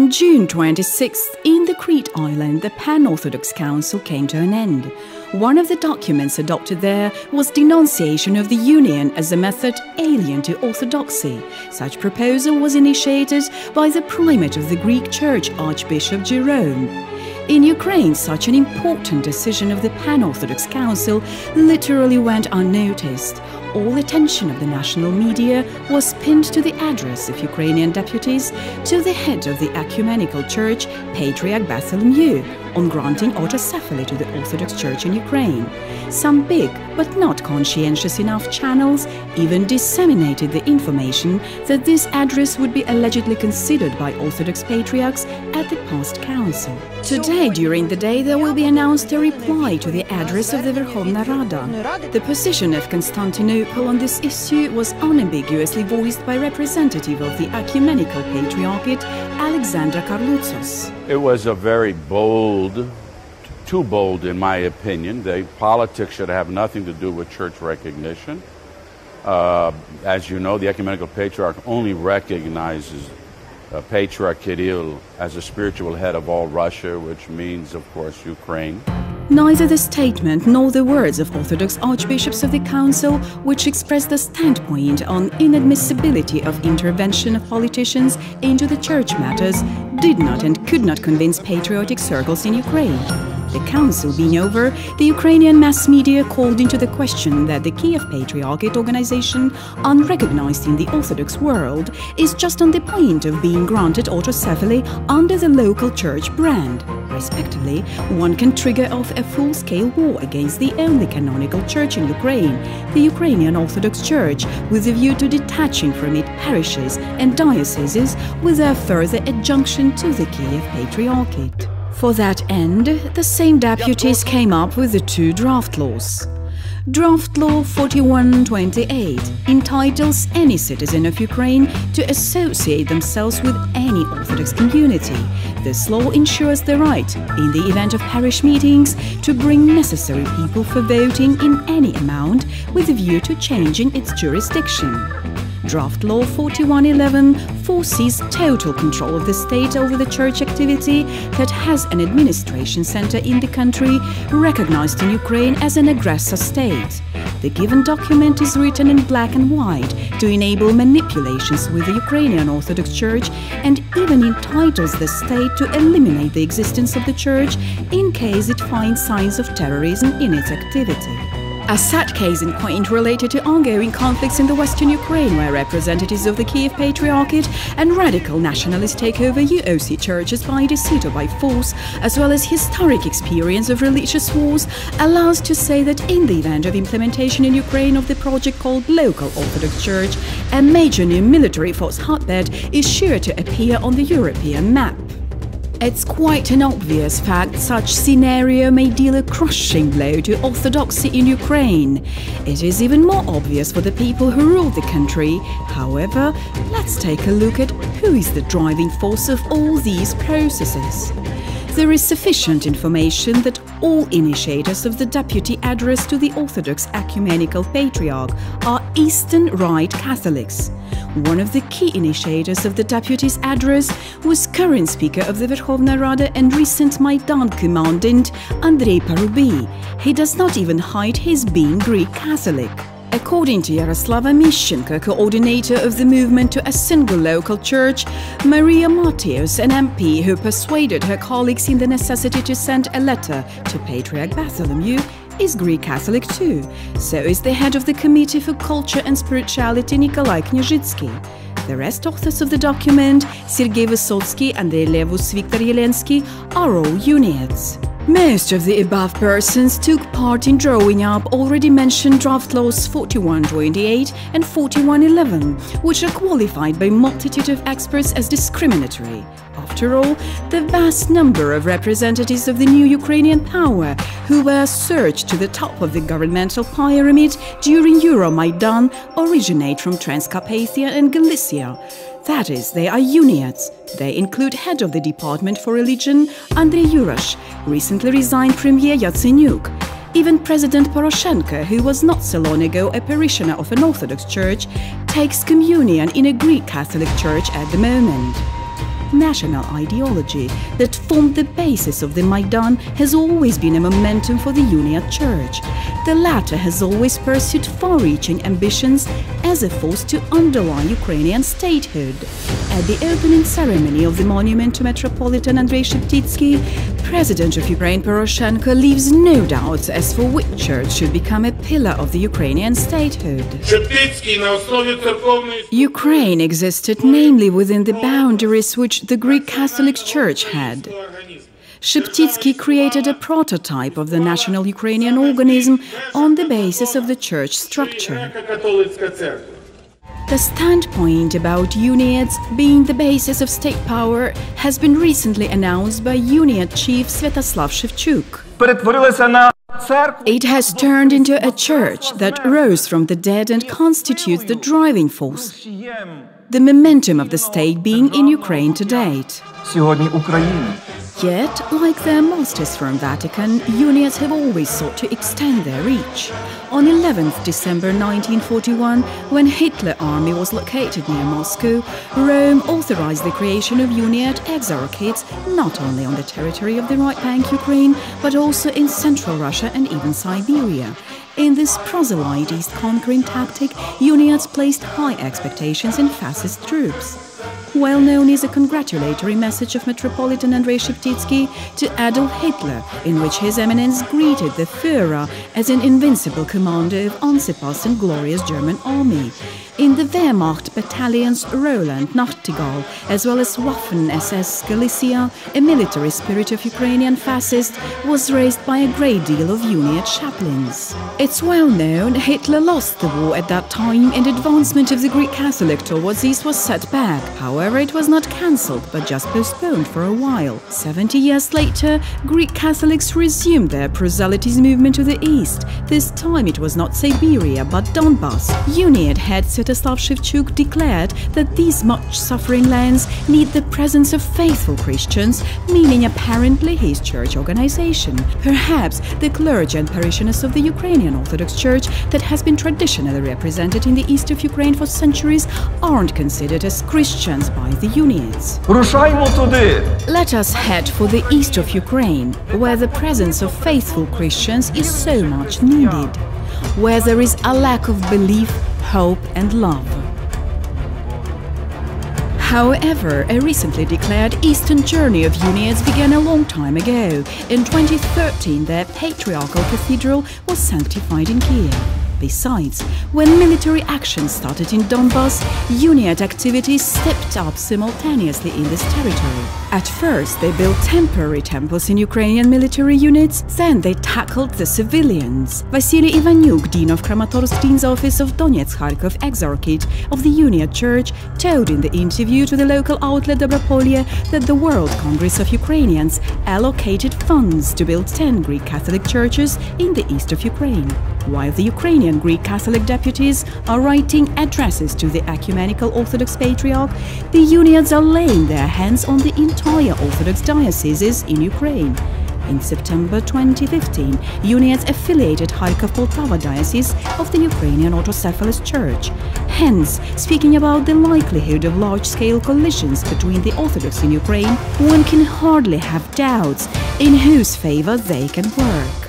On June 26th, in the Crete Island, the Pan-Orthodox Council came to an end. One of the documents adopted there was denunciation of the Union as a method alien to Orthodoxy. Such proposal was initiated by the primate of the Greek Church, Archbishop Jerome. In Ukraine, such an important decision of the Pan-Orthodox Council literally went unnoticed. All attention of the national media was pinned to the address of Ukrainian deputies to the head of the Ecumenical Church, Patriarch Bartholomew, on granting autocephaly to the Orthodox Church in Ukraine. Some big but not conscientious enough channels even disseminated the information that this address would be allegedly considered by Orthodox patriarchs at the past council. Today, during the day, there will be announced a reply to the address of the Verkhovna Rada. The position of Constantinople on this issue was unambiguously voiced by representative of the Ecumenical Patriarchate, Alexander Karloutsos. It was a very bold, too bold in my opinion. Politics should have nothing to do with church recognition. As you know, the Ecumenical Patriarch only recognizes Patriarch Kirill as a spiritual head of all Russia, which means, of course, Ukraine. Neither the statement nor the words of Orthodox archbishops of the Council, which expressed the standpoint on inadmissibility of intervention of politicians into the church matters, did not and could not convince patriotic circles in Ukraine. The council being over, the Ukrainian mass media called into the question that the Kiev Patriarchate organization, unrecognized in the Orthodox world, is just on the point of being granted autocephaly under the local church brand. Respectively, one can trigger off a full-scale war against the only canonical church in Ukraine, the Ukrainian Orthodox Church, with a view to detaching from it parishes and dioceses without further adjunction to the Kiev Patriarchate. For that end, the same deputies came up with the two draft laws. Draft Law 4128 entitles any citizen of Ukraine to associate themselves with any Orthodox community. This law ensures the right, in the event of parish meetings, to bring necessary people for voting in any amount with a view to changing its jurisdiction. Draft Law 4111 foresees total control of the state over the church activity that has an administration center in the country recognized in Ukraine as an aggressor state. The given document is written in black and white to enable manipulations with the Ukrainian Orthodox Church and even entitles the state to eliminate the existence of the church in case it finds signs of terrorism in its activity. A sad case in point related to ongoing conflicts in the western Ukraine, where representatives of the Kiev Patriarchate and radical nationalists take over UOC churches by deceit or by force, as well as historic experience of religious wars, allows to say that in the event of implementation in Ukraine of the project called Local Orthodox Church, a major new military force hotbed is sure to appear on the European map. It's quite an obvious fact such scenario may deal a crushing blow to Orthodoxy in Ukraine. It is even more obvious for the people who rule the country. However, let's take a look at who is the driving force of all these processes. There is sufficient information that all initiators of the deputy address to the Orthodox Ecumenical Patriarch are Eastern Rite Catholics. One of the key initiators of the deputy's address was current Speaker of the Verkhovna Rada and recent Maidan commandant Andrei Parubi. He does not even hide his being Greek Catholic. According to Yaroslava Mishchenko, coordinator of the movement to a single local church, Maria Matios, an MP who persuaded her colleagues in the necessity to send a letter to Patriarch Bartholomew, is Greek Catholic too. So is the head of the Committee for Culture and Spirituality, Nikolai Knyazhitsky. The rest authors of the document, Sergei Vysotsky, Andrei Levus, Viktor Yelensky, are all Uniates. Most of the above persons took part in drawing up already mentioned draft laws 4128 and 4111, which are qualified by multitude of experts as discriminatory. After all, the vast number of representatives of the new Ukrainian power who were surged to the top of the governmental pyramid during Euromaidan originate from Transcarpathia and Galicia. That is, they are Uniates. They include head of the Department for Religion, Andrei Yurash, recently resigned Premier Yatsenyuk. Even President Poroshenko, who was not so long ago a parishioner of an Orthodox church, takes communion in a Greek Catholic church at the moment. national ideology that formed the basis of the Maidan has always been a momentum for the Uniate Church. The latter has always pursued far-reaching ambitions as a force to underlie Ukrainian statehood. At the opening ceremony of the monument to Metropolitan Andrei Sheptytsky, President of Ukraine Poroshenko leaves no doubts as for which church should become a pillar of the Ukrainian statehood. Ukraine existed namely within the boundaries which the Greek Catholic Church had. Sheptytsky created a prototype of the national Ukrainian organism on the basis of the church structure. The standpoint about Uniates being the basis of state power has been recently announced by Uniate chief Sviatoslav Shevchuk. It has turned into a church that rose from the dead and constitutes the driving force, the momentum of the state being in Ukraine to date. Yet, like their masters from Vatican, Uniates have always sought to extend their reach. On 11th December 1941, when Hitler army was located near Moscow, Rome authorized the creation of Uniate exarchates not only on the territory of the right bank Ukraine, but also in central Russia and even Siberia. In this proselytist conquering tactic, Uniates placed high expectations in fascist troops. Well known is a congratulatory message of Metropolitan Andrei Sheptytsky to Adolf Hitler, in which His Eminence greeted the Führer as an invincible commander of unsurpassed and glorious German army. In the Wehrmacht battalions Roland, Nachtigall, as well as Waffen-SS Galicia, a military spirit of Ukrainian fascists was raised by a great deal of Uniate chaplains. It's well known Hitler lost the war at that time and advancement of the Greek Catholic towards east was set back. However, it was not cancelled, but just postponed for a while. 70 years later, Greek Catholics resumed their proselytism movement to the east. This time it was not Siberia, but Donbass. Uniate head Sviatoslav Shevchuk declared that these much-suffering lands need the presence of faithful Christians, meaning apparently his church organization. Perhaps the clergy and parishioners of the Ukrainian Orthodox Church that has been traditionally represented in the east of Ukraine for centuries aren't considered as Christians by the Uniates. Let us head for the east of Ukraine, where the presence of faithful Christians is so much needed, where there is a lack of belief, hope and love. However, a recently declared eastern journey of Uniates began a long time ago. In 2013, their patriarchal cathedral was sanctified in Kiev. Besides, when military action started in Donbass, Uniate activities stepped up simultaneously in this territory. At first, they built temporary temples in Ukrainian military units, then they tackled the civilians. Vasily Ivanyuk, dean of Kramatorsk Dean's Office of Donetsk-Kharkov Exarchate of the Uniate Church, told in the interview to the local outlet Dobropolye that the World Congress of Ukrainians allocated funds to build 10 Greek Catholic churches in the east of Ukraine, while the Ukrainian Greek Catholic deputies are writing addresses to the Ecumenical Orthodox Patriarch. The Uniates are laying their hands on the entire Orthodox dioceses in Ukraine. In September 2015, Uniates affiliated Kharkov-Poltava Diocese of the Ukrainian Autocephalous Church. Hence, speaking about the likelihood of large-scale collisions between the Orthodox in Ukraine, one can hardly have doubts in whose favor they can work.